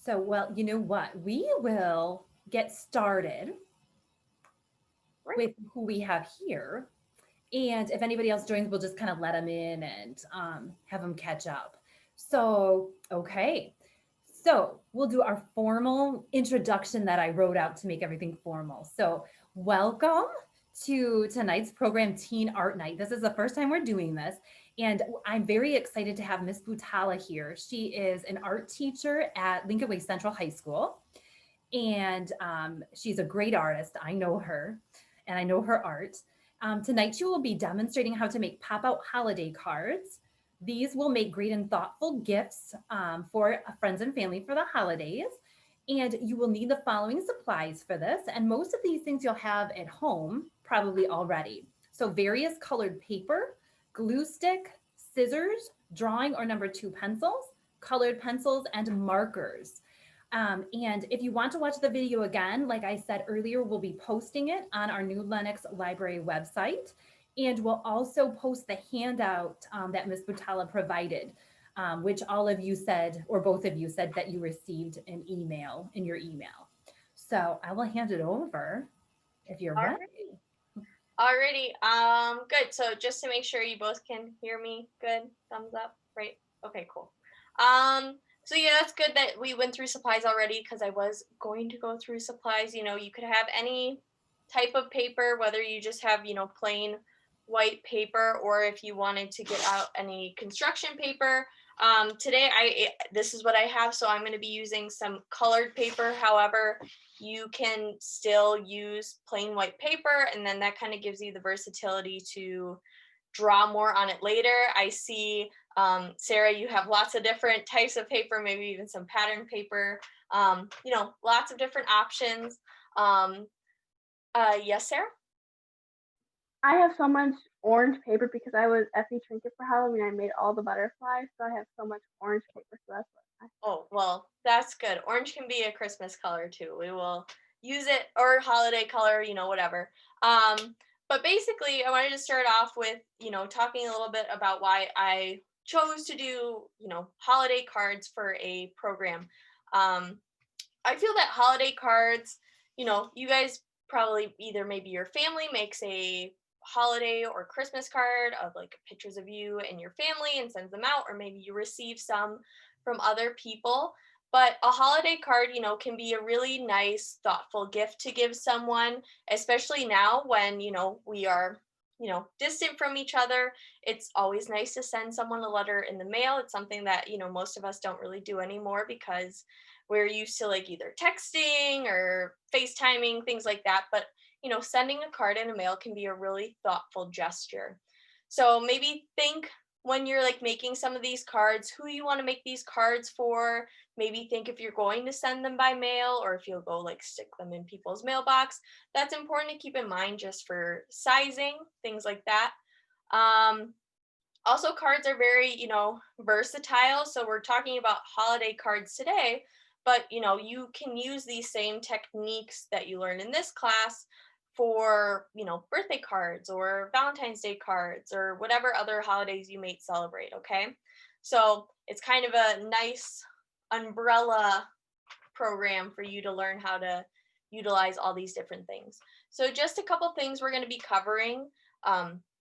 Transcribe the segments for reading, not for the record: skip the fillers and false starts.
So, well, you know what? We will get started Right. with who we have here. And if anybody else joins, we'll just kind of let them in and have them catch up. So, okay. So, we'll do our formal introduction that I wrote out to make everything formal. So, welcome to tonight's program, Teen Art Night. This is the first time we're doing this. And I'm very excited to have Miss Buttala here. She is an art teacher at Lincolnway Central High School. And she's a great artist. I know her and I know her art. Tonight, she will be demonstrating how to make pop-out holiday cards. These will make great and thoughtful gifts for friends and family for the holidays. And you will need the following supplies for this. And most of these things you'll have at home probably already. So, various colored paper, glue stick, scissors, drawing or number two pencils, colored pencils, and markers. And if you want to watch the video again, like I said earlier, we'll be posting it on our new Lennox Library website. And we'll also post the handout that Ms. Butala provided, which all of you said, or both of you said that you received an email in your email. So I will hand it over if you're ready. Alrighty. Alrighty. Good. So just to make sure you both can hear me, good. Thumbs up. Right. Okay. Cool. So yeah, that's good that we went through supplies already because I was going to go through supplies. You could have any type of paper, whether you just have plain white paper or if you wanted to get out any construction paper. Today this is what I have, so I'm going to be using some colored paper. However, you can still use plain white paper, and then that kind of gives you the versatility to draw more on it later. I see, Sarah, you have lots of different types of paper, maybe even some pattern paper, lots of different options. Yes, Sarah? I have so much orange paper because I was Effie Trinket for Halloween. I made all the butterflies, so I have so much orange paper. So that's what Oh, well, that's good. Orange can be a Christmas color too. We will use it, or holiday color, whatever. But basically, I wanted to start off with, talking a little bit about why I chose to do, holiday cards for a program. Um, I feel that holiday cards, you guys probably either maybe your family makes a holiday or Christmas card of like pictures of you and your family and sends them out, or maybe you receive some from other people. But a holiday card, can be a really nice, thoughtful gift to give someone, especially now when, we are, distant from each other. It's always nice to send someone a letter in the mail. It's something that, most of us don't really do anymore because we're used to like either texting or FaceTiming, things like that. But, sending a card in the mail can be a really thoughtful gesture. So maybe think when you're like making some of these cards, who you want to make these cards for. Maybe think if you're going to send them by mail or if you'll go like stick them in people's mailbox. That's important to keep in mind just for sizing, things like that. Um, Also, cards are very, versatile. So we're talking about holiday cards today, but, you can use these same techniques that you learned in this class for, birthday cards or Valentine's Day cards or whatever other holidays you may celebrate, okay? So it's kind of a nice umbrella program for you to learn how to utilize all these different things. So just a couple things we're going to be covering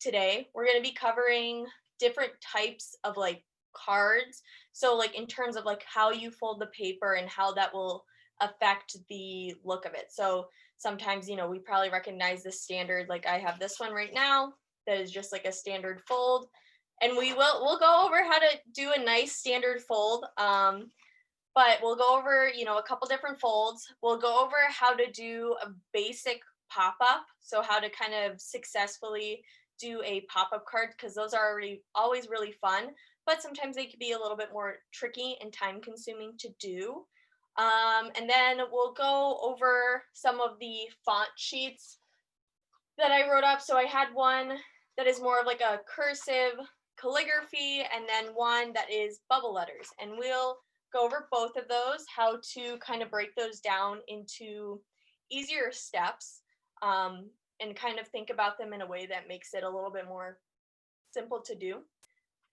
today. We're going to be covering different types of like cards. So like in terms of like how you fold the paper and how that will affect the look of it. So sometimes, we probably recognize the standard, like I have this one right now that is just like a standard fold. And we'll go over how to do a nice standard fold. But we'll go over, a couple different folds. We'll go over how to do a basic pop-up. So how to kind of successfully do a pop-up card, because those are already always really fun, but sometimes they can be a little bit more tricky and time consuming to do. And then we'll go over some of the font sheets that I wrote up. So I had one that is more of like a cursive calligraphy and then one that is bubble letters. And we'll go over both of those, how to kind of break those down into easier steps, and kind of think about them in a way that makes it a little bit more simple to do.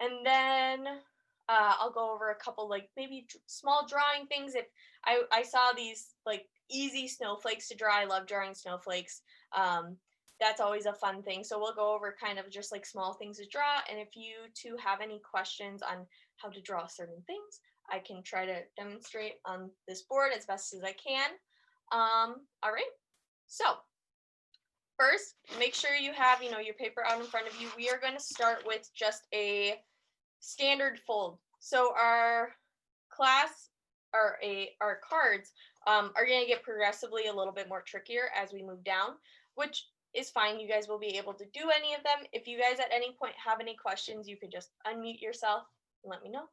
And then I'll go over a couple like maybe small drawing things. If I saw these like easy snowflakes to draw. I love drawing snowflakes. That's always a fun thing. So we'll go over kind of just like small things to draw. And if you two have any questions on how to draw certain things, I can try to demonstrate on this board as best as I can. All right. So first, make sure you have, your paper out in front of you. We are going to start with just a standard fold. So our class or our cards are going to get progressively a little bit more trickier as we move down, which is fine. You guys will be able to do any of them. If you guys at any point have any questions, you could just unmute yourself and let me know,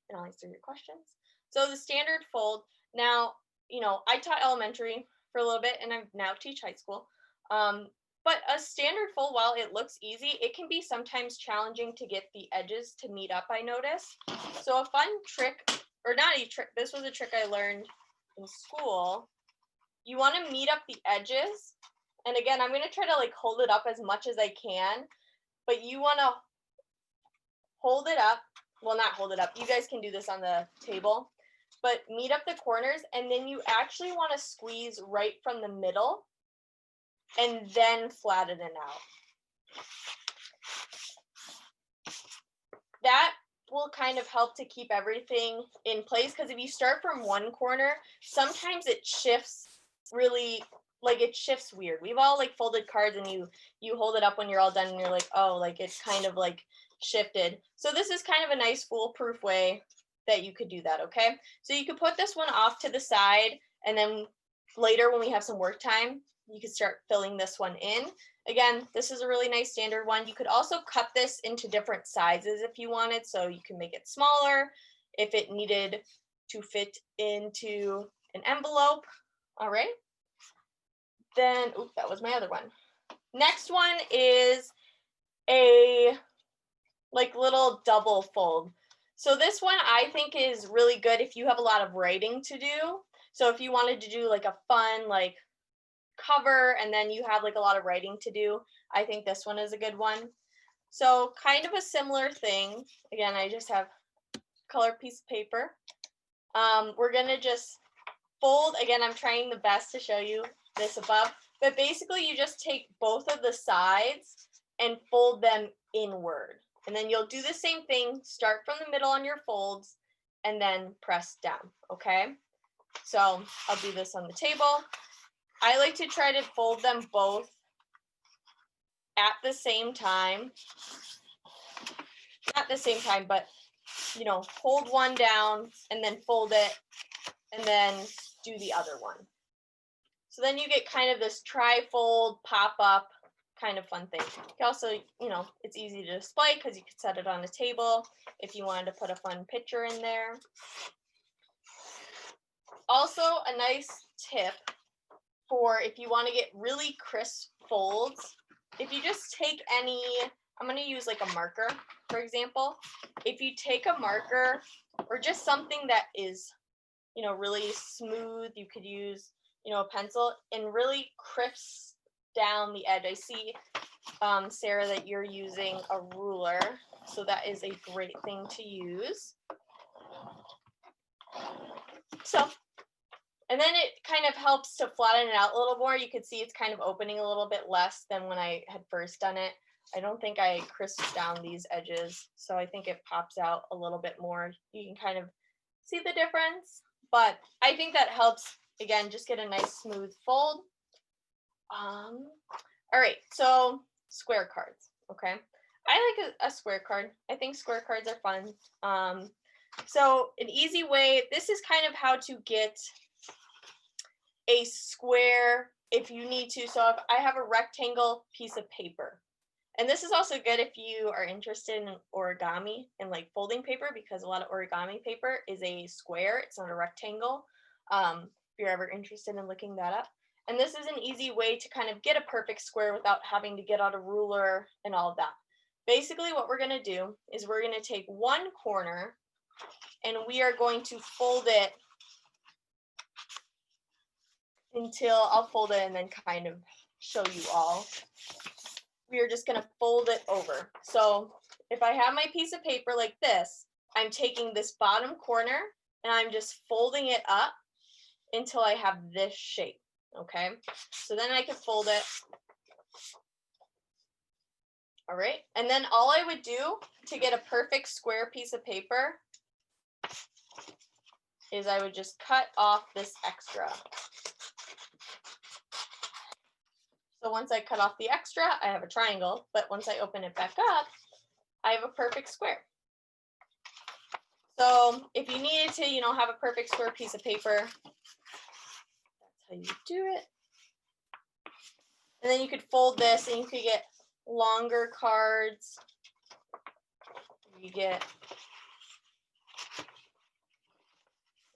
and I'll answer your questions. So the standard fold. Now, I taught elementary for a little bit, and I now teach high school. But a standard fold, while it looks easy, it can be sometimes challenging to get the edges to meet up, I noticed. So a fun trick, or not a trick, this was a trick I learned in school. You want to meet up the edges. And again, I'm going to try to like hold it up as much as I can, but you want to hold it up. Well, not hold it up. You guys can do this on the table, but meet up the corners, and then you actually want to squeeze right from the middle and then flatten it out. That will kind of help to keep everything in place, because if you start from one corner, sometimes it shifts really, like it shifts weird. We've all like folded cards and you hold it up when you're all done and you're like, oh, like it's kind of like shifted. So this is kind of a nice foolproof way that you could do that, okay? So you could put this one off to the side, and then later when we have some work time, you could start filling this one in. Again, this is a really nice standard one. You could also cut this into different sizes if you wanted, so you can make it smaller if it needed to fit into an envelope. All right. Then, that was my other one. Next one is a like little double fold. So this one I think is really good if you have a lot of writing to do. So if you wanted to do like a fun like cover and then you have like a lot of writing to do, I think this one is a good one. So kind of a similar thing. Again, I just have colored piece of paper. We're gonna just fold. Again, I'm trying the best to show you this above, but basically you just take both of the sides and fold them inward. And then you'll do the same thing, start from the middle on your folds and then press down, okay? So I'll do this on the table. I like to try to fold them both at the same time. Not the same time, but hold one down and then fold it and then do the other one. So then you get kind of this tri-fold pop-up kind of fun thing. You can also, it's easy to display because you could set it on a table if you wanted to put a fun picture in there. Also, a nice tip for if you want to get really crisp folds, if you just take any, I'm going to use like a marker, for example. If you take a marker or just something that is, really smooth, you could use, a pencil and really crisp down the edge. I see, Sarah, that you're using a ruler, so that is a great thing to use. So, and then it kind of helps to flatten it out a little more. You can see it's kind of opening a little bit less than when I had first done it. I don't think I crisped down these edges, so I think it pops out a little bit more. You can kind of see the difference, but I think that helps, again, just get a nice smooth fold. All right, so square cards, okay? I like a square card. I think square cards are fun. So an easy way, this is kind of how to get a square if you need to. So if I have a rectangle piece of paper, and this is also good if you are interested in origami and like folding paper, because a lot of origami paper is a square, it's not a rectangle. If you're ever interested in looking that up. And this is an easy way to kind of get a perfect square without having to get out a ruler and all of that. Basically what we're going to do is we're going to take one corner and we are going to fold it until I'll fold it and then kind of show you all. We are just going to fold it over. So if I have my piece of paper like this, I'm taking this bottom corner and I'm just folding it up until I have this shape, okay? So then I can fold it. All right, and then all I would do to get a perfect square piece of paper is I would just cut off this extra. So once I cut off the extra, I have a triangle, but once I open it back up, I have a perfect square. So if you needed to, have a perfect square piece of paper, that's how you do it. And then you could fold this and you could get longer cards. You get,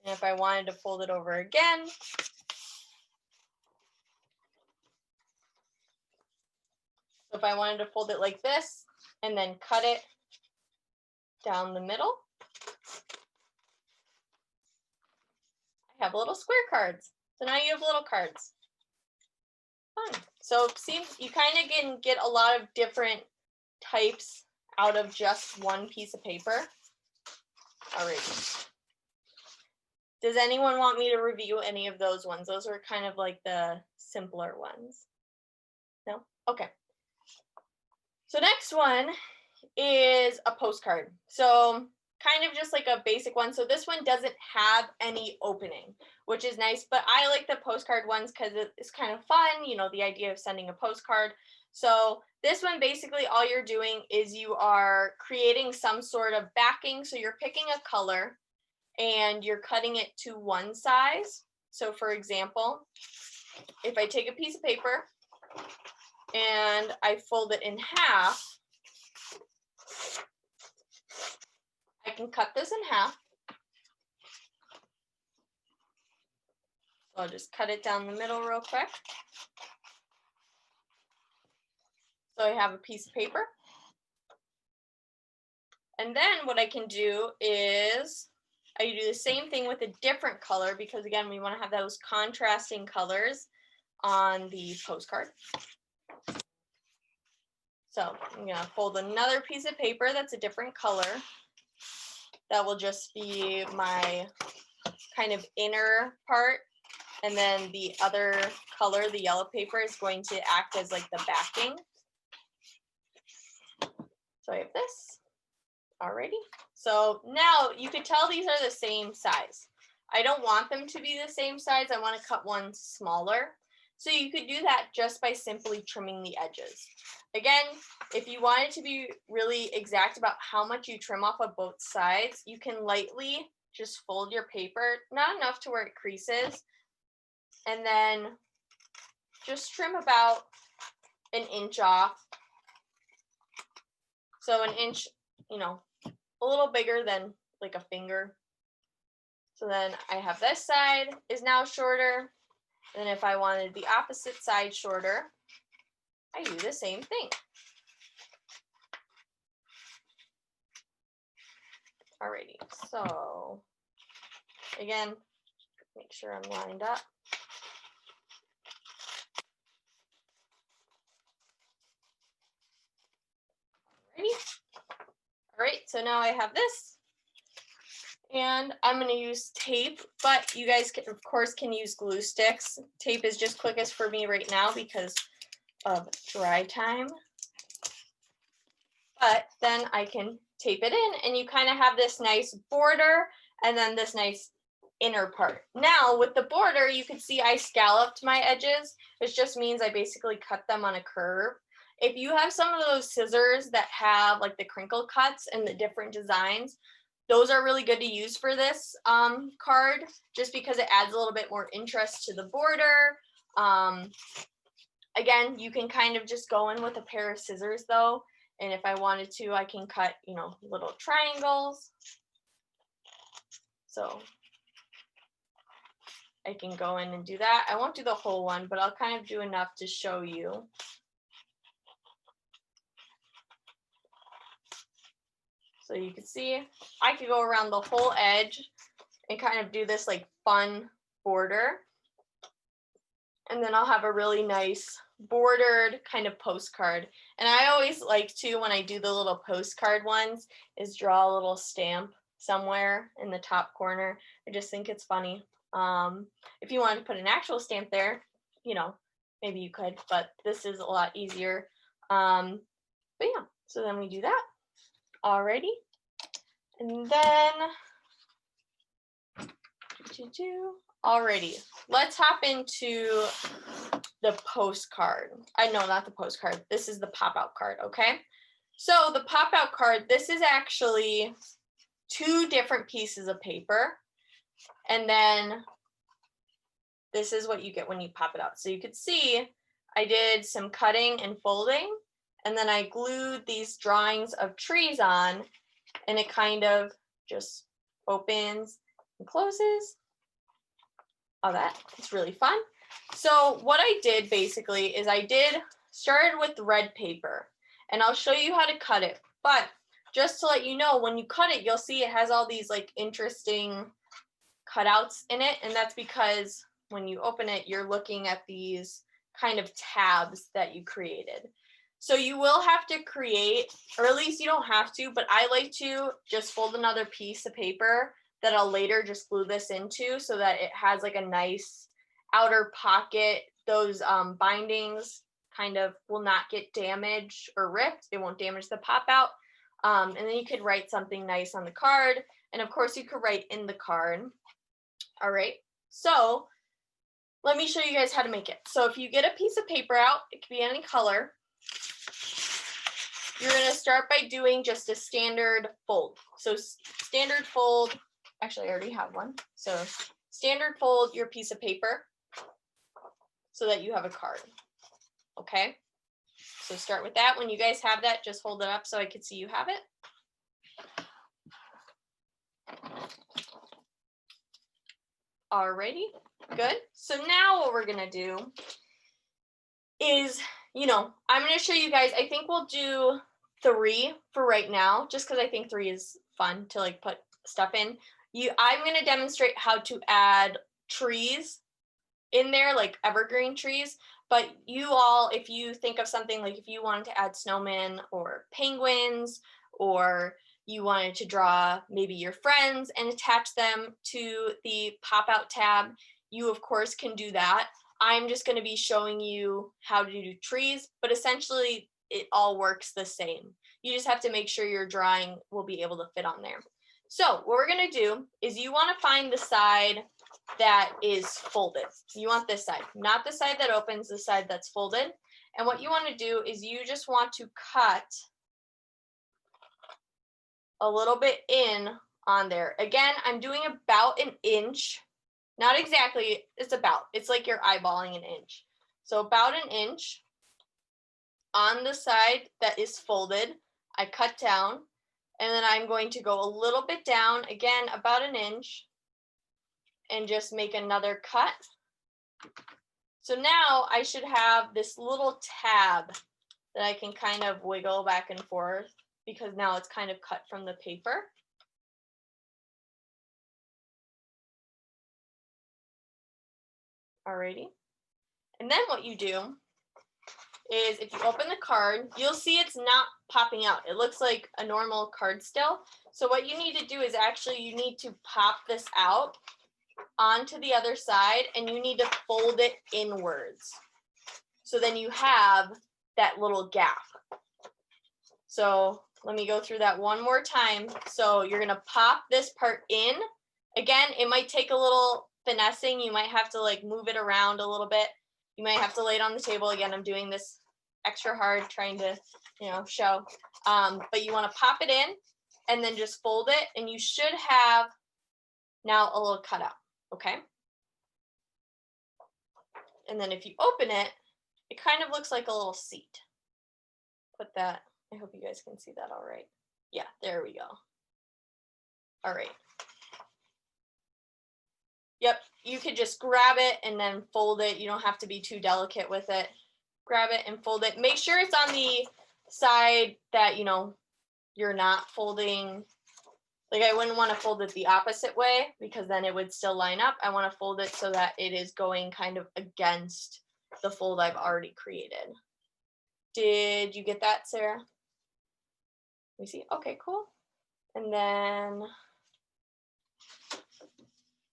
and if I wanted to fold it over again, so if I wanted to fold it like this and then cut it down the middle, I have little square cards. So now you have little cards. Fun. So see, you kind of can get a lot of different types out of just one piece of paper. All right. Does anyone want me to review any of those ones? Those are kind of like the simpler ones. No? Okay. So next one is a postcard. So kind of just like a basic one. So this one doesn't have any opening, which is nice, but I like the postcard ones because it's kind of fun, the idea of sending a postcard. So this one, basically all you're doing is you are creating some sort of backing. So you're picking a color and you're cutting it to one size. So for example, if I take a piece of paper and I fold it in half, I can cut this in half. So I'll just cut it down the middle real quick. So I have a piece of paper. And then what I can do is I do the same thing with a different color because again, we want to have those contrasting colors on the postcard. So I'm going to fold another piece of paper that's a different color. That will just be my kind of inner part. And then the other color, the yellow paper, is going to act as like the backing. So I have this. Alrighty. So now you could tell these are the same size. I don't want them to be the same size. I want to cut one smaller. So you could do that just by simply trimming the edges. Again, if you wanted to be really exact about how much you trim off of both sides, you can lightly just fold your paper, not enough to where it creases, and then just trim about an inch off. So an inch, a little bigger than like a finger. So then I have this side is now shorter. And if I wanted the opposite side shorter, I do the same thing. Alrighty, so again, make sure I'm lined up. Alrighty. All right, so now I have this. And I'm going to use tape, but you guys, of course, can use glue sticks. Tape is just quickest for me right now because of dry time. But then I can tape it in, and you kind of have this nice border and then this nice inner part. Now, with the border, you can see I scalloped my edges, which just means I basically cut them on a curve. If you have some of those scissors that have like the crinkle cuts and the different designs, those are really good to use for this card, just because it adds a little bit more interest to the border. Again, you can kind of just go in with a pair of scissors though. And if I wanted to, I can cut, little triangles. So I can go in and do that. I won't do the whole one, but I'll kind of do enough to show you. So you can see I could go around the whole edge and kind of do this like fun border. And then I'll have a really nice bordered kind of postcard. And I always like to, when I do the little postcard ones, is draw a little stamp somewhere in the top corner. I just think it's funny. If you wanted to put an actual stamp there, you know, maybe you could, but this is a lot easier. But yeah, so then we do that. Alrighty. And then, alrighty, let's hop into the postcard. I know, not the postcard. This is the pop-out card, okay? So the pop-out card, this is actually 2 different pieces of paper. And then this is what you get when you pop it out. So you could see I did some cutting and folding, and then I glued these drawings of trees on, and it kind of just opens and closes. All that, it's really fun. So what I did basically is I started with red paper, and I'll show you how to cut it. But just to let you know, when you cut it, you'll see it has all these like interesting cutouts in it, and that's because when you open it, you're looking at these kind of tabs that you created. So you will have to create, or at least you don't have to, but I like to just fold another piece of paper that I'll later just glue this into so that it has like a nice outer pocket. Those bindings kind of will not get damaged or ripped. It won't damage the pop out. And then you could write something nice on the card. And of course you could write in the card. All right, so let me show you guys how to make it. So if you get a piece of paper out, it could be any color. You're gonna start by doing just a standard fold. So standard fold, actually I already have one. So standard fold your piece of paper so that you have a card, okay? So start with that. When you guys have that, just hold it up so I can see you have it. Alrighty, good. So now what we're gonna do is, I'm gonna show you guys, I think we'll do 3 for right now, just because I think 3 is fun to like put stuff in. I'm gonna demonstrate how to add trees in there, like evergreen trees, but you all, if you think of something like if you wanted to add snowmen or penguins, or you wanted to draw maybe your friends and attach them to the pop-out tab, you of course can do that. I'm just going to be showing you how to do trees, but essentially it all works the same. You just have to make sure your drawing will be able to fit on there. So what we're going to do is you want to find the side that is folded. You want this side, not the side that opens, the side that's folded. And what you want to do is you just want to cut a little bit in on there. Again, I'm doing about an inch, not exactly, it's like you're eyeballing an inch. So about an inch on the side that is folded, I cut down, and then I'm going to go a little bit down, again, about an inch, and just make another cut. So now I should have this little tab that I can kind of wiggle back and forth, because now it's kind of cut from the paper. Alrighty. And then what you do is if you open the card, you'll see it's not popping out. It looks like a normal card still. So what you need to do is actually you need to pop this out onto the other side, and you need to fold it inwards. So then you have that little gap. So let me go through that one more time. So you're gonna pop this part in. Again, it might take a little finessing. You might have to like move it around a little bit. You might have to lay it on the table. Again, I'm doing this extra hard, trying to, show. But you wanna pop it in and then just fold it, and you should have now a little cutout, okay? And then if you open it, it kind of looks like a little seat. Put that, I hope you guys can see that all right. Yeah, there we go. All right. Yep, you could just grab it and then fold it. You don't have to be too delicate with it. Grab it and fold it. Make sure it's on the side that, you're not folding. Like I wouldn't want to fold it the opposite way, because then it would still line up. I want to fold it so that it is going kind of against the fold I've already created. Did you get that, Sarah? Let me see. Okay, cool. And then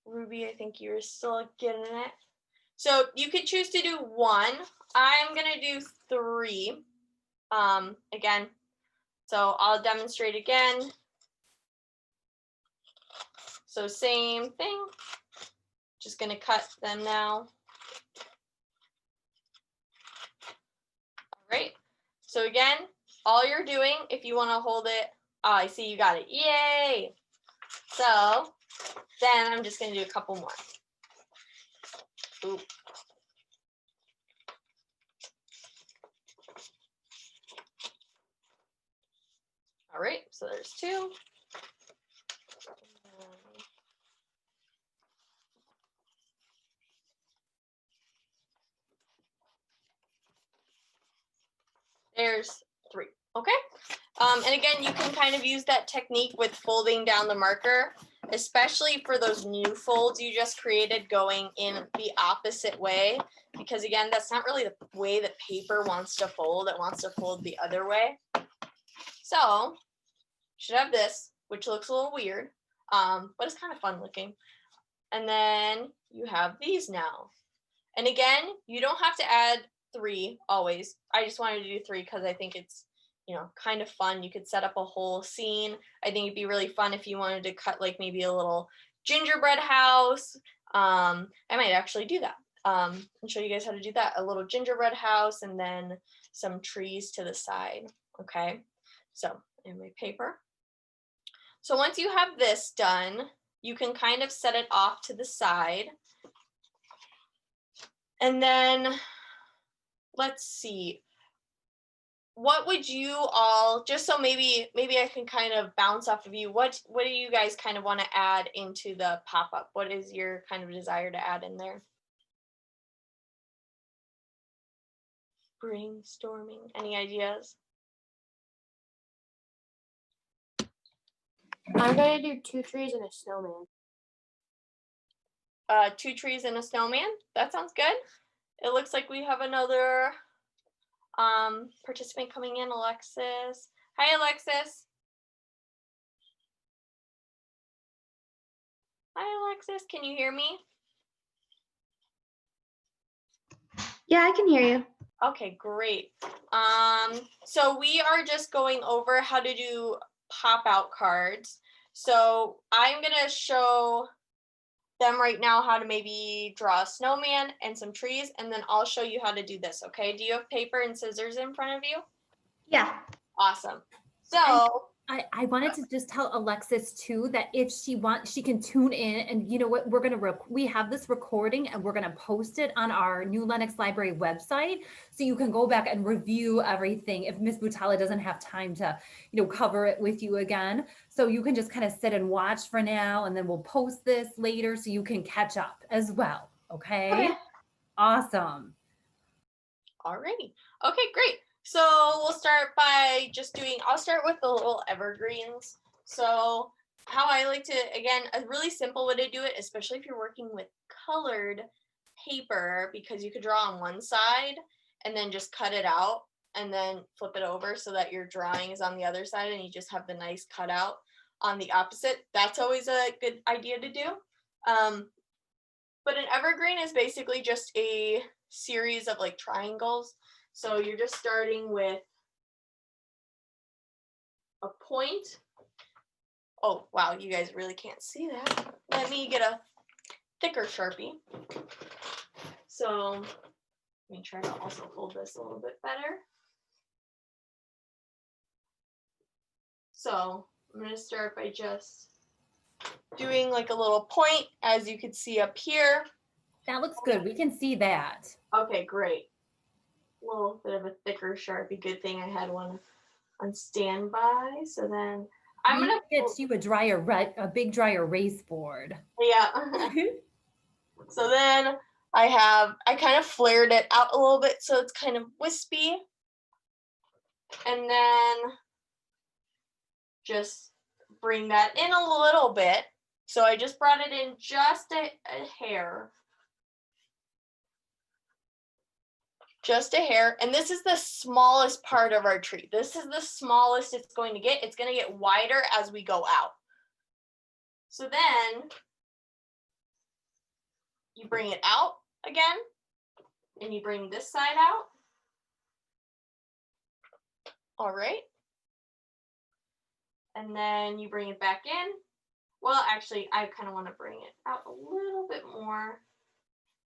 Ruby, I think you're still getting it. So you could choose to do 1. I'm gonna do 3. Again, so I'll demonstrate again. So same thing, just gonna cut them now. All right, so again, all you're doing, if you wanna hold it, oh, I see you got it, yay! So then I'm just gonna do a couple more. Ooh. All right, so there's 2. There's 3, okay? And again, you can kind of use that technique with folding down the marker, especially for those new folds you just created going in the opposite way, because again, that's not really the way that paper wants to fold. It wants to fold the other way. So, should have this, which looks a little weird, but it's kind of fun looking. And then you have these now. And again, you don't have to add 3 always. I just wanted to do 3 because I think it's, you know, kind of fun. You could set up a whole scene. I think it'd be really fun if you wanted to cut like maybe a little gingerbread house. I might actually do that and show you guys how to do that. A little gingerbread house and then some trees to the side. Okay, so in my paper. So once you have this done, you can kind of set it off to the side. And then let's see. What would you all, just so maybe I can kind of bounce off of you, what do you guys kind of want to add into the pop-up? What is your kind of desire to add in there? Brainstorming, any ideas? I'm gonna do 2 trees and a snowman. 2 trees and a snowman, that sounds good. It looks like we have another participant coming in, Alexis. Hi, Alexis. Hi, Alexis. Can you hear me? Yeah, I can hear you. Okay, great. So we are just going over how to do pop-out cards. So I'm gonna show them right now how to maybe draw a snowman and some trees, and then I'll show you how to do this, okay? Do you have paper and scissors in front of you? Yeah. Awesome. So I wanted to just tell Alexis too that if she wants, she can tune in, and you know what, we have this recording and we're gonna post it on our New Lenox Library website, so you can go back and review everything if Miss Buttala doesn't have time to, you know, cover it with you again. So you can just kind of sit and watch for now, and then we'll post this later so you can catch up as well. Okay. Awesome. alrighty. Okay, great. So we'll start by just doing, I'll start with the little evergreens. So how I like to, again, a really simple way to do it, especially if you're working with colored paper, because you could draw on one side and then just cut it out and then flip it over so that your drawing is on the other side and you just have the nice cutout on the opposite. That's always a good idea to do. But an evergreen is basically just a series of like triangles. So you're just starting with a point. Oh, wow, you guys really can't see that. Let me get a thicker Sharpie. So let me try to also hold this a little bit better. So I'm going to start by just doing like a little point, as you can see up here. That looks good. We can see that. Okay, great. A little bit of a thicker Sharpie. Good thing I had one on standby. So then I'm going to get you a big dry erase board. Yeah. So then I kind of flared it out a little bit so it's kind of wispy. And then just bring that in a little bit. So I just brought it in just a hair. Just a hair. And this is the smallest part of our tree. This is the smallest it's going to get. It's going to get wider as we go out. So then you bring it out again, and you bring this side out. All right. And then you bring it back in. Well, actually, I kind of want to bring it out a little bit more.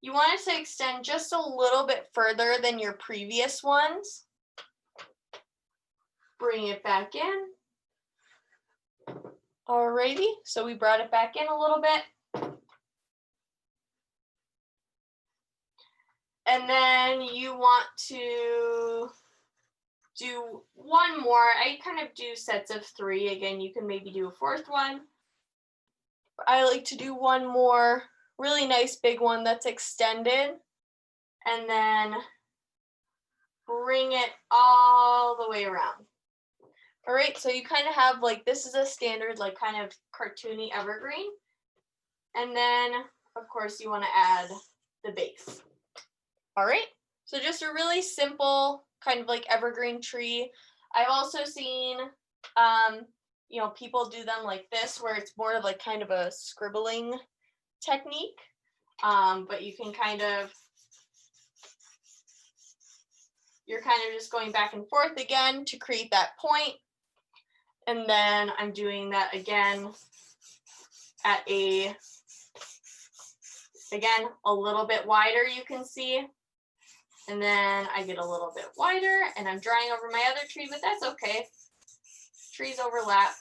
You want it to extend just a little bit further than your previous ones. Bring it back in. Alrighty, so we brought it back in a little bit. And then you want to do one more. I kind of do sets of 3. Again, you can maybe do a 4th one. I like to do one more really nice big one that's extended, and then bring it all the way around. All right, so you kind of have like, this is a standard like kind of cartoony evergreen. And then of course you want to add the base. All right, so just a really simple kind of like evergreen tree. I've also seen, you know, people do them like this, where it's more of like kind of a scribbling technique. But you can kind of, you're kind of just going back and forth again to create that point. And then I'm doing that again at a little bit wider, you can see. And then I get a little bit wider, and I'm drawing over my other tree, but that's okay. Trees overlap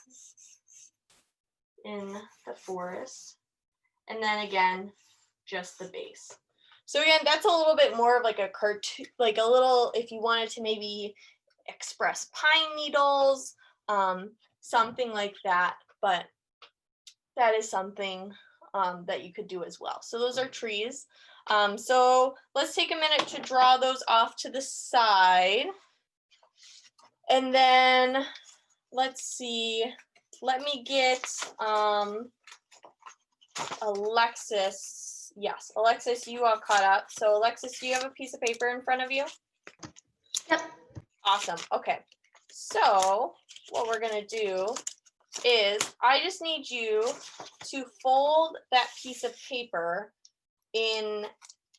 in the forest. And then again, just the base. So again, that's a little bit more of like a cartoon, like a little, if you wanted to maybe express pine needles, something like that, but that is something that you could do as well. So those are trees. So let's take a minute to draw those off to the side. And then let's see, let me get Alexis. Yes, Alexis, you all caught up. So Alexis, do you have a piece of paper in front of you? Yep. Awesome. Okay. So what we're going to do is I just need you to fold that piece of paper in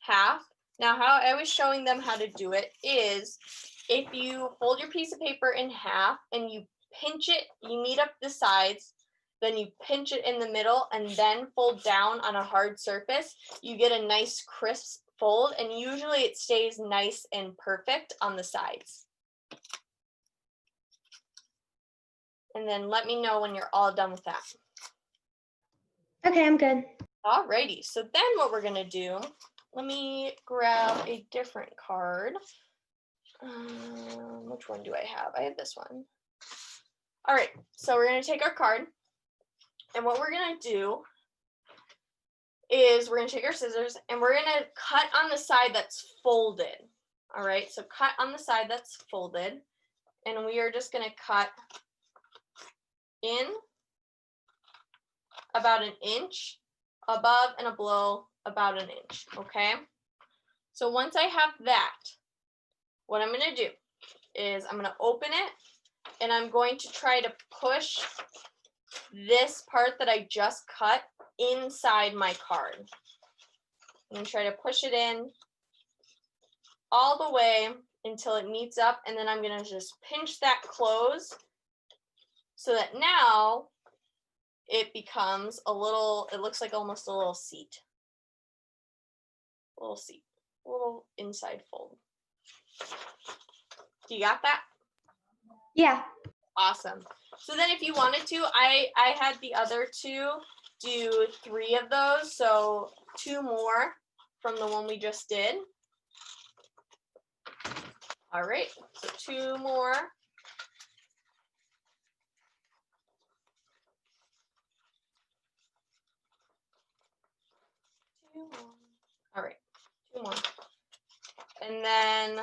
half. Now, how I was showing them how to do it is if you fold your piece of paper in half and you pinch it, you meet up the sides, then you pinch it in the middle and then fold down on a hard surface, you get a nice crisp fold, and usually it stays nice and perfect on the sides. And then let me know when you're all done with that. Okay, I'm good. Alrighty, so then what we're gonna do, let me grab a different card. Which one do I have? I have this one. All right, so we're gonna take our card, and what we're gonna do is we're gonna take our scissors and we're gonna cut on the side that's folded. All right, so cut on the side that's folded, and we are just gonna cut in about an inch, above and below about an inch, okay? So once I have that, what I'm gonna do is I'm gonna open it, and I'm going to try to push this part that I just cut inside my card. I'm gonna try to push it in all the way until it meets up, and then I'm gonna just pinch that close so that now it becomes a little, it looks like almost a little seat. A little seat, a little inside fold. Do you got that? Yeah. Awesome. So then if you wanted to, I had the other two do 3 of those, so 2 more from the one we just did. All right, so 2 more. All right, 2 more. And then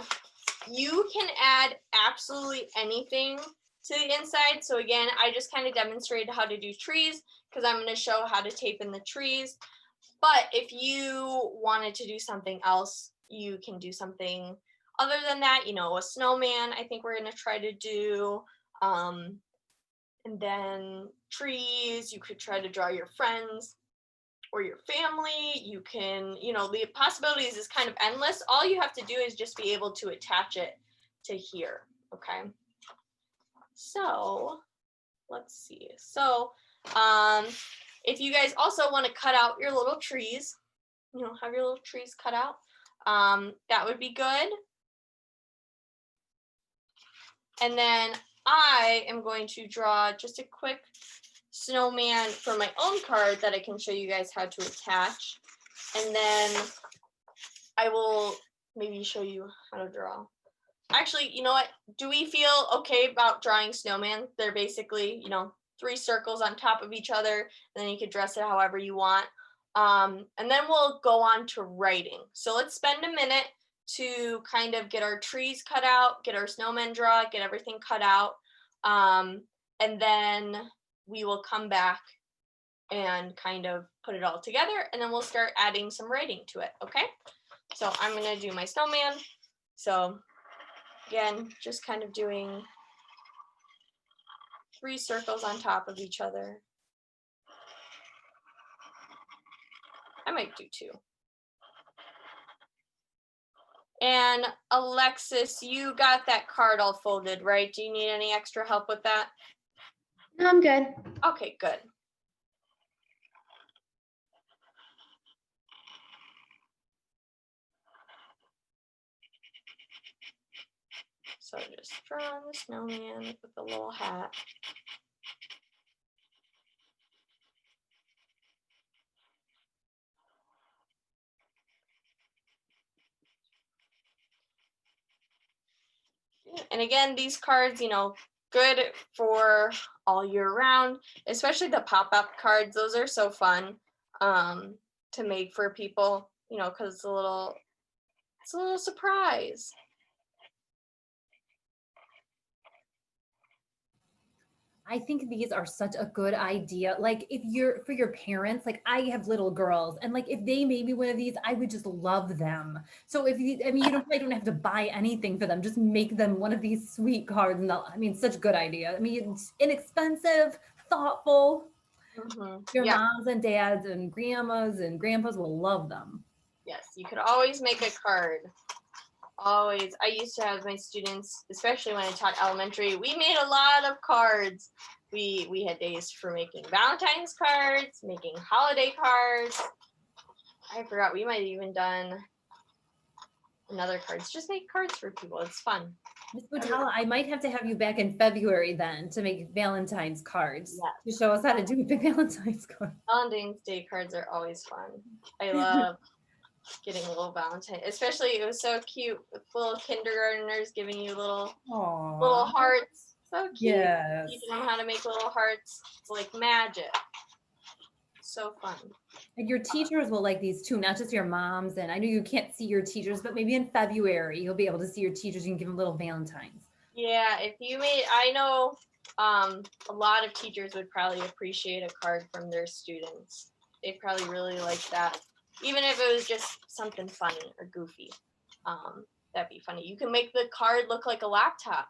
you can add absolutely anything to the inside. So again, I just kind of demonstrated how to do trees because I'm going to show how to tape in the trees. But if you wanted to do something else, you can do something other than that, you know, a snowman, I think we're going to try to do. And then trees, you could try to draw your friends or your family. You can, you know, the possibilities is kind of endless. All you have to do is just be able to attach it to here, okay? So let's see. So if you guys also want to cut out your little trees, you know, have your little trees cut out, that would be good. And then I am going to draw just a quick snowman for my own card that I can show you guys how to attach. And then I will maybe show you how to draw. Actually, you know what? Do we feel okay about drawing snowman? They're basically, you know, 3 circles on top of each other, and then you could dress it however you want. And then we'll go on to writing. So let's spend a minute to kind of get our trees cut out, get our snowmen drawn, get everything cut out. And then we will come back and kind of put it all together, and then we'll start adding some writing to it, okay? So I'm gonna do my snowman. So again, just kind of doing 3 circles on top of each other. I might do 2. And Alexis, you got that card all folded, right? Do you need any extra help with that? No, I'm good. Okay, good. So just drawing the snowman with the little hat. And again, these cards, you know, good for all year round, especially the pop-up cards. Those are so fun to make for people, you know, because it's a little surprise. I think these are such a good idea. Like if you're for your parents, like I have little girls, and like if they made me one of these, I would just love them. So if you, I mean, I don't have to buy anything for them. Just make them one of these sweet cards, and I mean, such a good idea. I mean, it's inexpensive, thoughtful. Your Yeah. moms and dads and grandmas and grandpas will love them. Yes, you could always make a card. Always. I used to have my students, especially when I taught elementary, we made a lot of cards. We had days for making Valentine's cards, making holiday cards. I forgot, we might have even done another cards. Just make cards for people. It's fun. Miss Buttala, I might have to have you back in February then to make Valentine's cards to show us how to do the Valentine's card. Valentine's Day cards are always fun. I love getting a little Valentine, especially it was so cute with little kindergartners giving you little hearts. So cute. Yes. Teaching them how to make little hearts. It's like magic. So fun. And your teachers will like these too, not just your moms. And I know you can't see your teachers, but maybe in February you'll be able to see your teachers. You can give them little Valentines. Yeah, if you made, I know a lot of teachers would probably appreciate a card from their students. They'd probably really like that. Even if it was just something funny or goofy, that'd be funny. You can make the card look like a laptop,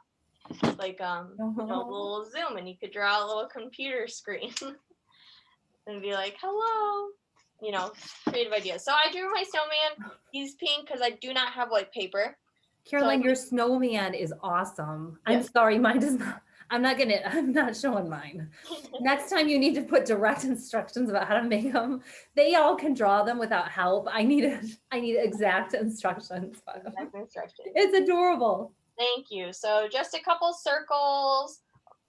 like you know, a little zoom, and you could draw a little computer screen and be like, "Hello," you know, creative ideas. So I drew my snowman. He's pink because I do not have white paper. Caroline, your snowman is awesome. I'm sorry, mine does not. I'm not showing mine. Next time you need to put direct instructions about how to make them. They all can draw them without help. I need exact instructions. It's adorable. Thank you. So just a couple circles.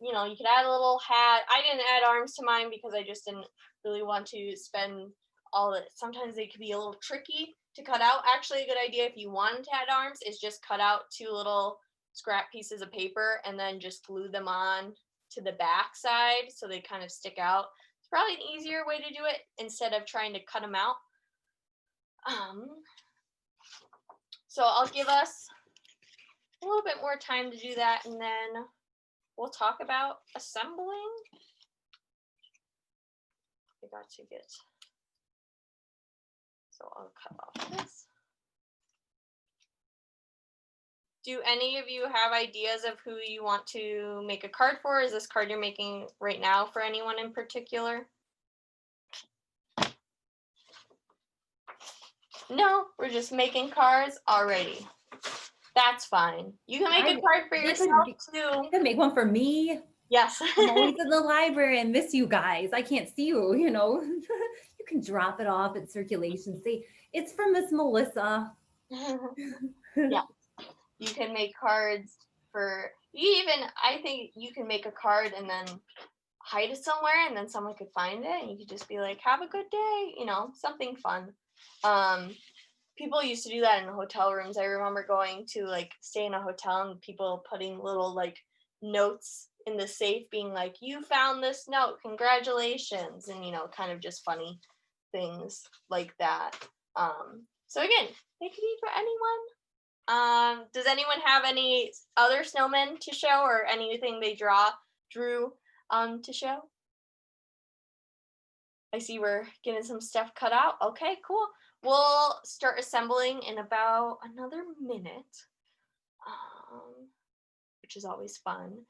You know, you could add a little hat. I didn't add arms to mine because I just didn't really want to spend all it. Sometimes they could be a little tricky to cut out. Actually, a good idea if you want to add arms is just cut out 2 little scrap pieces of paper and then just glue them on to the back side so they kind of stick out. It's probably an easier way to do it instead of trying to cut them out. So I'll give us a little bit more time to do that, and then we'll talk about assembling. I got to get, so I'll cut off this. Do any of you have ideas of who you want to make a card for? Is this card you're making right now for anyone in particular? No, we're just making cards already. That's fine. You can make a card for yourself too. You can make one for me. Yes. I'm always in the library and miss you guys. I can't see you, you know. You can drop it off at circulation. Say, it's from Miss Melissa. Yeah. You can make cards for I think you can make a card and then hide it somewhere and then someone could find it and you could just be like, have a good day, something fun. People used to do that in hotel rooms. I remember going to like stay in a hotel and people putting little like notes in the safe being like, you found this note, congratulations, and kind of just funny things like that. So again, they could be for anyone. Does anyone have any other snowmen to show or anything they drew to show? I see we're getting some stuff cut out. Okay, cool. We'll start assembling in about another minute, which is always fun.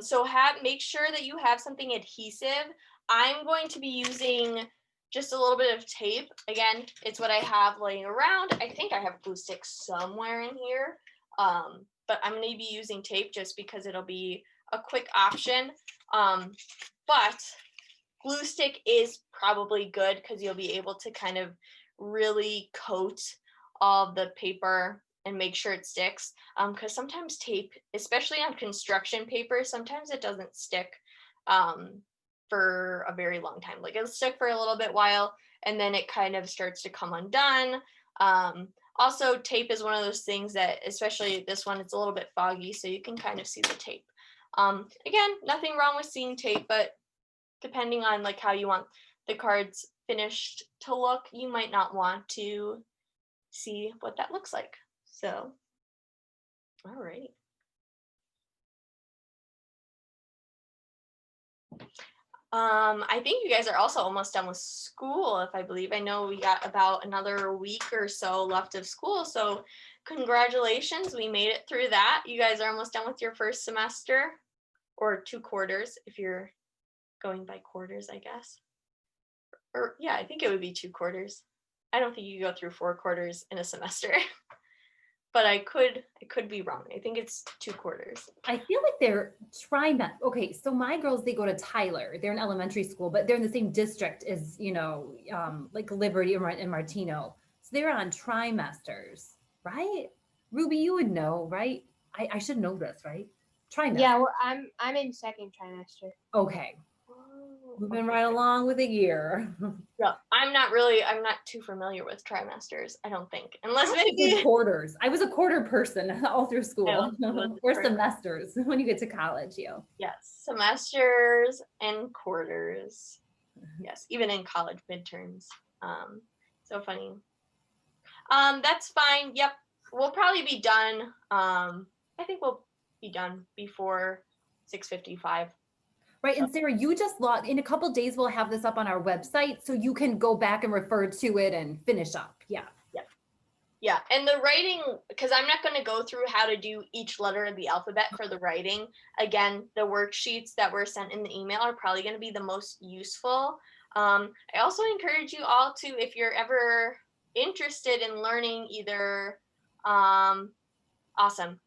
So make sure that you have something adhesive. I'm going to be using just a little bit of tape. Again, it's what I have laying around. I think I have glue stick somewhere in here, but I'm going to be using tape just because it'll be a quick option. But glue stick is probably good because you'll be able to kind of really coat all of the paper and make sure it sticks. Because sometimes tape, especially on construction paper, sometimes it doesn't stick for a very long time. Like it'll stick for a little bit while and then it kind of starts to come undone. Also, tape is one of those things that, especially this one, it's a little bit foggy, so you can kind of see the tape. Again, nothing wrong with seeing tape, but depending on like how you want the cards finished to look, you might not want to see what that looks like. So, all right. I think you guys are also almost done with school, if I believe. I know we got about another week or so left of school, so congratulations, we made it through that. You guys are almost done with your first semester, or 2 quarters if you're going by quarters, I guess. Or yeah, I think it would be 2 quarters. I don't think you go through 4 quarters in a semester. But I could be wrong. I think it's 2 quarters. I feel like they're trimester. Okay, so my girls, they go to Tyler. They're in elementary school, but they're in the same district as, like Liberty and Martino. So they're on trimesters, right? Ruby, you would know, right? I should know this, right? Trimester. Yeah, I'm in second trimester. Okay. Moving right along with a year. Yeah, I'm not too familiar with trimesters, I don't think. Unless I did maybe quarters. I was a quarter person all through school. was Or quarter. semesters when you get to college, Yes, semesters and quarters. Yes, even in college midterms. So funny. That's fine. Yep. We'll probably be done. I think we'll be done before 6:55. Right. And Sarah, you just logged in a couple of days. We'll have this up on our website so you can go back and refer to it and finish up. Yeah. Yeah. And the writing, because I'm not going to go through how to do each letter of the alphabet for the writing. Again, the worksheets that were sent in the email are probably going to be the most useful. I also encourage you all to, if you're ever interested in learning either, awesome.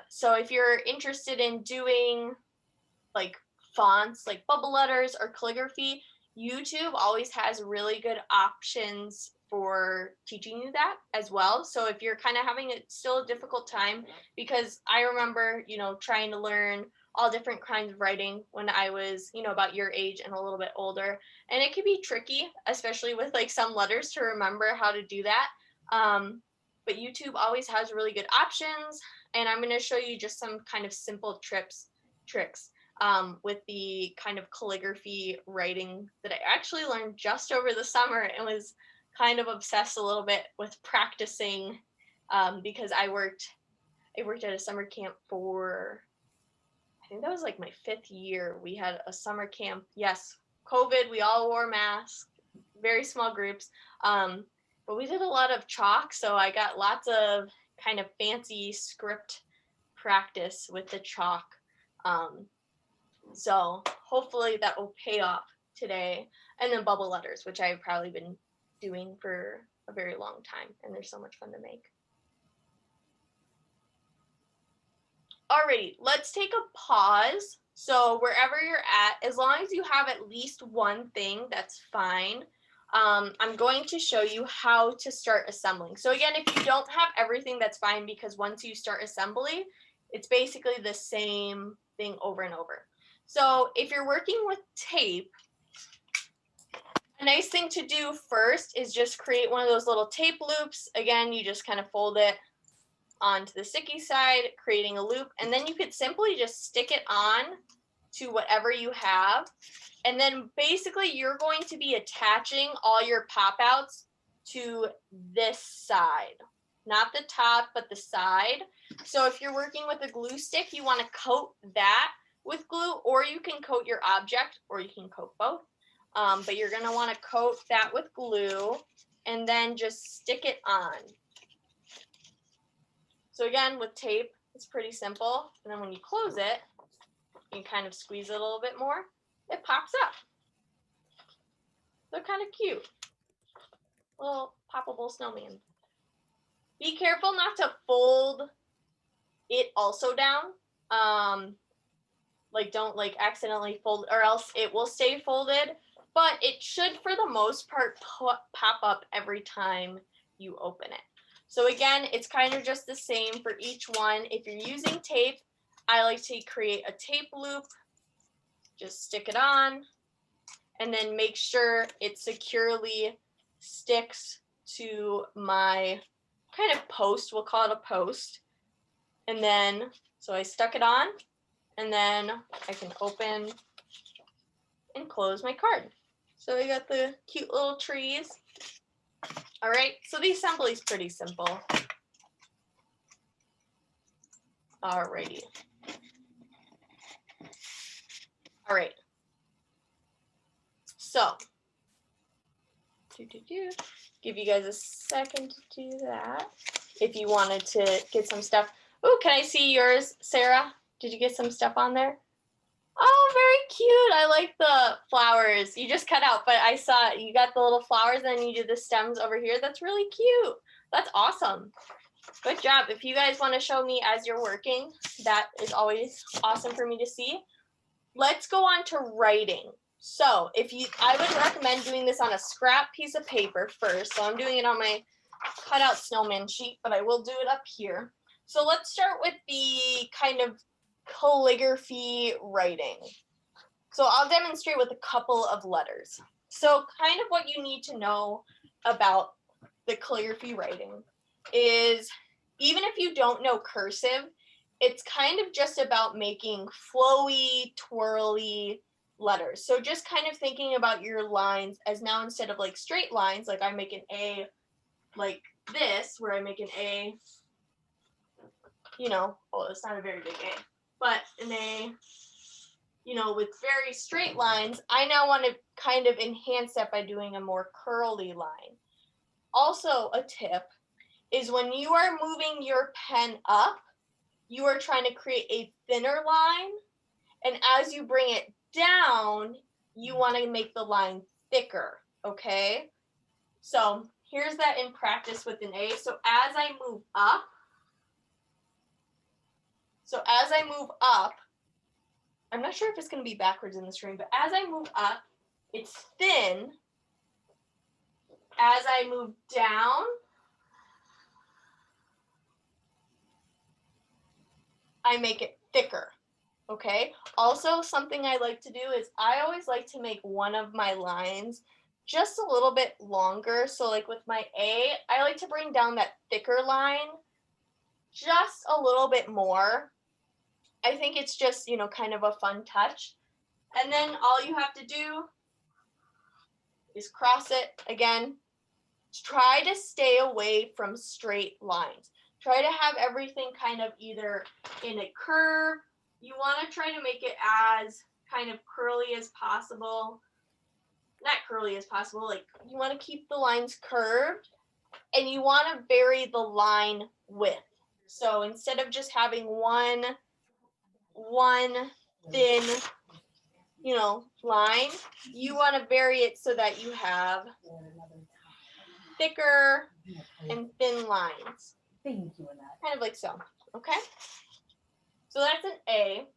So if you're interested in doing like fonts, like bubble letters or calligraphy, YouTube always has really good options for teaching you that as well. So if you're kind of having still a difficult time, because I remember, trying to learn all different kinds of writing when I was, about your age and a little bit older. And it can be tricky, especially with like some letters to remember how to do that. But YouTube always has really good options. And I'm going to show you just some kind of simple tricks with the kind of calligraphy writing that I actually learned just over the summer and was kind of obsessed a little bit with practicing because I worked at a summer camp for, I think that was like my 5th year. We had a summer camp. Yes, COVID, we all wore masks, very small groups. But we did a lot of chalk, so I got lots of kind of fancy script practice with the chalk. So hopefully that will pay off today. And then bubble letters, which I've probably been doing for a very long time, and they're so much fun to make. Alrighty, let's take a pause. So wherever you're at, as long as you have at least one thing, that's fine. I'm going to show you how to start assembling. So again, if you don't have everything, that's fine, because once you start assembly, it's basically the same thing over and over. So if you're working with tape, a nice thing to do first is just create one of those little tape loops. Again, you just kind of fold it onto the sticky side, creating a loop, and then you could simply just stick it on to whatever you have. And then basically you're going to be attaching all your pop outs to this side, not the top, but the side. So if you're working with a glue stick, you want to coat that with glue, or you can coat your object, or you can coat both. But you're going to want to coat that with glue and then just stick it on. So again, with tape, it's pretty simple. And then when you close it, you kind of squeeze it a little bit more, it pops up. They're kind of cute. Little poppable snowman. Be careful not to fold it also down. Like don't like accidentally fold, or else it will stay folded, but it should for the most part pop up every time you open it. So again, it's kind of just the same for each one. If you're using tape, I like to create a tape loop, just stick it on, and then make sure it securely sticks to my kind of post. We'll call it a post. And then, so I stuck it on, and then I can open and close my card. So we got the cute little trees. All right, so the assembly is pretty simple. Alrighty. All right. So, give you guys a second to do that. If you wanted to get some stuff. Oh, can I see yours, Sarah? Did you get some stuff on there? Oh, very cute. I like the flowers. You just cut out, but I saw you got the little flowers and then you did the stems over here. That's really cute. That's awesome. Good job. If you guys want to show me as you're working, that is always awesome for me to see. Let's go on to writing. So I would recommend doing this on a scrap piece of paper first. So I'm doing it on my cutout snowman sheet, but I will do it up here. So let's start with the kind of calligraphy writing. So I'll demonstrate with a couple of letters. So kind of what you need to know about the calligraphy writing is, even if you don't know cursive, it's kind of just about making flowy, twirly letters. So just kind of thinking about your lines as now, instead of like straight lines, like I make an A like this, where I make an A, you know, well, it's not a very big A, but an A, you know, with very straight lines, I now want to kind of enhance that by doing a more curly line. Also, a tip is when you are moving your pen up, you are trying to create a thinner line, and as you bring it down, you want to make the line thicker, okay? So here's that in practice with an A. So as I move up, I'm not sure if it's going to be backwards in the string, but as I move up, it's thin. As I move down, I make it thicker, okay? Also, something I like to do is I always like to make one of my lines just a little bit longer. So like with my A, I like to bring down that thicker line just a little bit more. I think it's just, you know, kind of a fun touch. And then all you have to do is cross it again. Try to stay away from straight lines. Try to have everything kind of either in a curve. You want to try to make it as kind of curly as possible. Not curly as possible, like you want to keep the lines curved, and you want to vary the line width. So instead of just having one thin, you know, line, you want to vary it so that you have thicker and thin lines. Thank you, Annette. Kind of like so. Okay. So that's an A.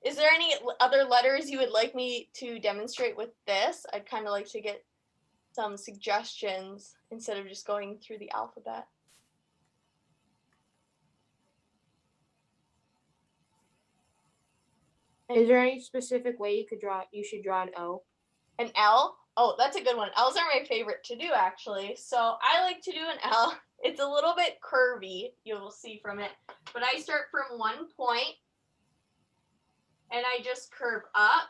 Is there any other letters you would like me to demonstrate with this? I'd kind of like to get some suggestions instead of just going through the alphabet. Is there any specific way you should draw an O? An L? Oh, that's a good one. L's are my favorite to do, actually. So I like to do an L. It's a little bit curvy, you'll see from it. But I start from one point, and I just curve up,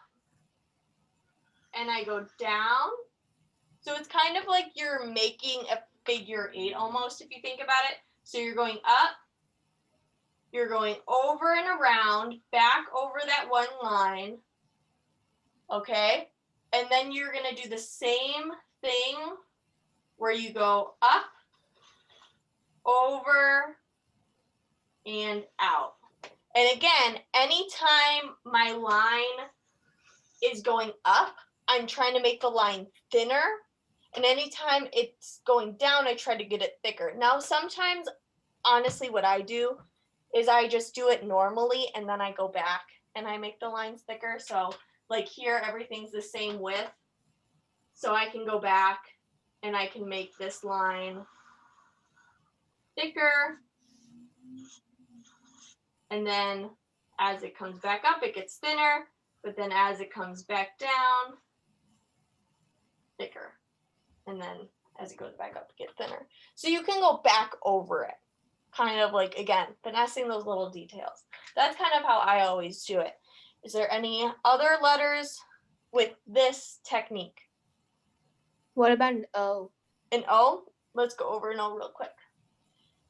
and I go down. So it's kind of like you're making a figure 8 almost, if you think about it. So you're going up, you're going over and around, back over that one line, okay? And then you're gonna do the same thing where you go up, over, and out. And again, anytime my line is going up, I'm trying to make the line thinner. And anytime it's going down, I try to get it thicker. Now, sometimes, honestly, what I do is I just do it normally, and then I go back and I make the lines thicker. So like here, everything's the same width. So I can go back and I can make this line thicker. And then as it comes back up, it gets thinner. But then as it comes back down, thicker. And then as it goes back up, it gets thinner. So you can go back over it. Kind of like, again, finessing those little details. That's kind of how I always do it. Is there any other letters with this technique? What about an O? An O? Let's go over an O real quick.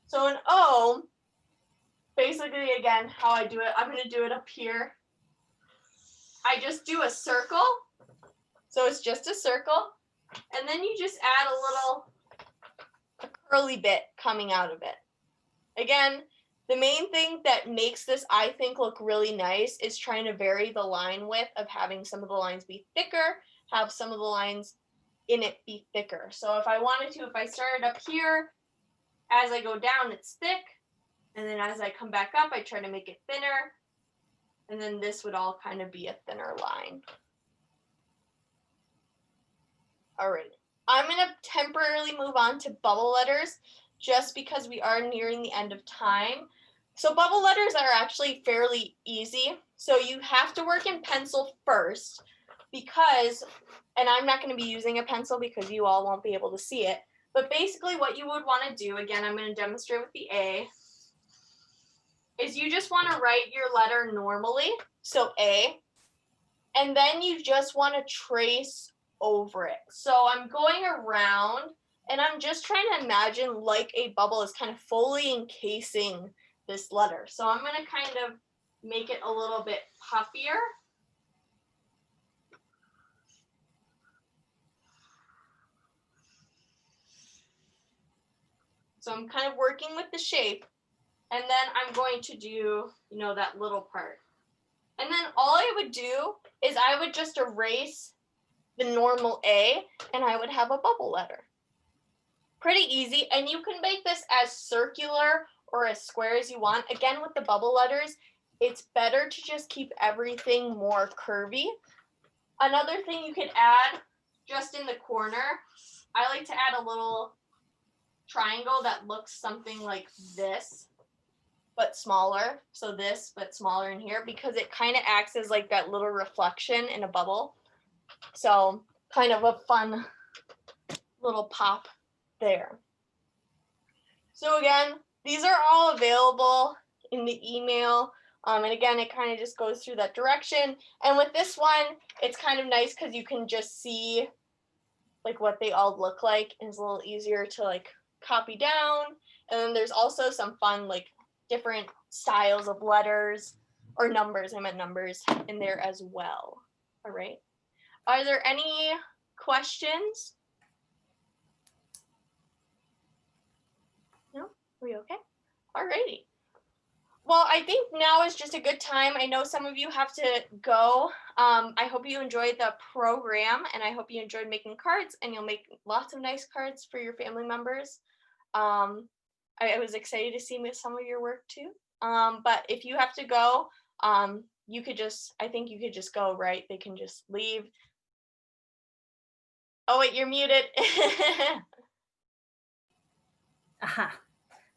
So an O, basically, again, how I do it, I'm going to do it up here. I just do a circle. So it's just a circle. And then you just add a curly bit coming out of it. Again, the main thing that makes this, I think, look really nice is trying to vary the line width of having some of the lines be thicker, have some of the lines in it be thicker. So if I wanted to, if I started up here, as I go down, it's thick. And then as I come back up, I try to make it thinner. And then this would all kind of be a thinner line. All right. I'm going to temporarily move on to bubble letters just because we are nearing the end of time. So bubble letters are actually fairly easy. So you have to work in pencil first because, and I'm not going to be using a pencil because you all won't be able to see it, but basically what you would want to do, again, I'm going to demonstrate with the A, is you just want to write your letter normally, so A, and then you just want to trace over it. So I'm going around and I'm just trying to imagine like a bubble is kind of fully encasing this letter. So I'm going to kind of make it a little bit puffier. So I'm kind of working with the shape, and then I'm going to do, that little part. And then all I would do is I would just erase the normal A, and I would have a bubble letter. Pretty easy, and you can make this as circular or as square as you want. Again, with the bubble letters, it's better to just keep everything more curvy. Another thing you could add just in the corner, I like to add a little triangle that looks something like this, but smaller. So this, but smaller in here, because it kind of acts as like that little reflection in a bubble. So kind of a fun little pop there. So again, these are all available in the email. And again, it kind of just goes through that direction. And with this one, it's kind of nice because you can just see like what they all look like. And it's a little easier to like copy down. And then there's also some fun like different styles of letters or numbers. I meant numbers in there as well. All right. Are there any questions? No? Are we okay? All righty. Well, I think now is just a good time. I know some of you have to go. I hope you enjoyed the program, and I hope you enjoyed making cards, and you'll make lots of nice cards for your family members. I was excited to see some of your work too. But if you have to go, you could just, I think you could just go, right? They can just leave. Oh, wait, you're muted. Aha.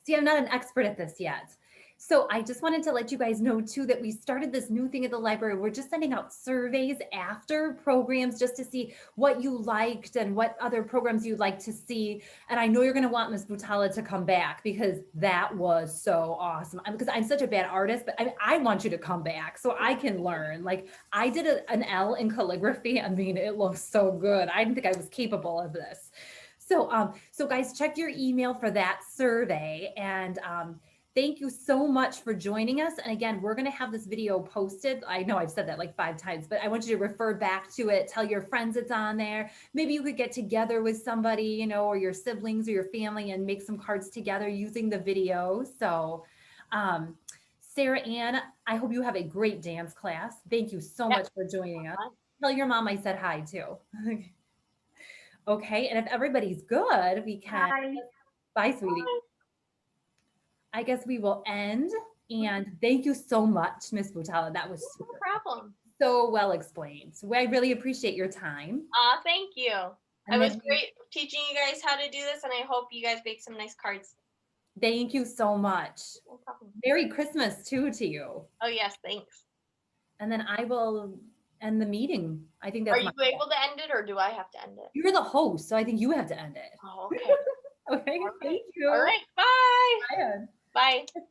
See, I'm not an expert at this yet. So I just wanted to let you guys know too that we started this new thing at the library. We're just sending out surveys after programs just to see what you liked and what other programs you'd like to see. And I know you're going to want Miss Buttala to come back because that was so awesome. Because I'm such a bad artist, but I want you to come back so I can learn. Like I did an L in calligraphy. I mean, it looks so good. I didn't think I was capable of this. So guys, check your email for that survey. And thank you so much for joining us. And again, we're going to have this video posted. I know I've said that like 5 times, but I want you to refer back to it. Tell your friends it's on there. Maybe you could get together with somebody, you know, or your siblings or your family and make some cards together using the video. So, Sarah Ann, I hope you have a great dance class. Thank you so much for joining us. Tell your mom I said hi too. Okay, and if everybody's good, we can. Bye, sweetie. I guess we will end. And thank you so much, Miss Buttala. That was No problem. so well explained. So I really appreciate your time. Thank you. It was great teaching you guys how to do this, and I hope you guys make some nice cards. Thank you so much. No problem. Merry Christmas too to you. Oh yes, thanks. And then I will end the meeting. I think that's Are you able to end it, or do I have to end it? You're the host, so I think you have to end it. Oh, okay. Okay, thank you. All right, bye. Bye. Bye.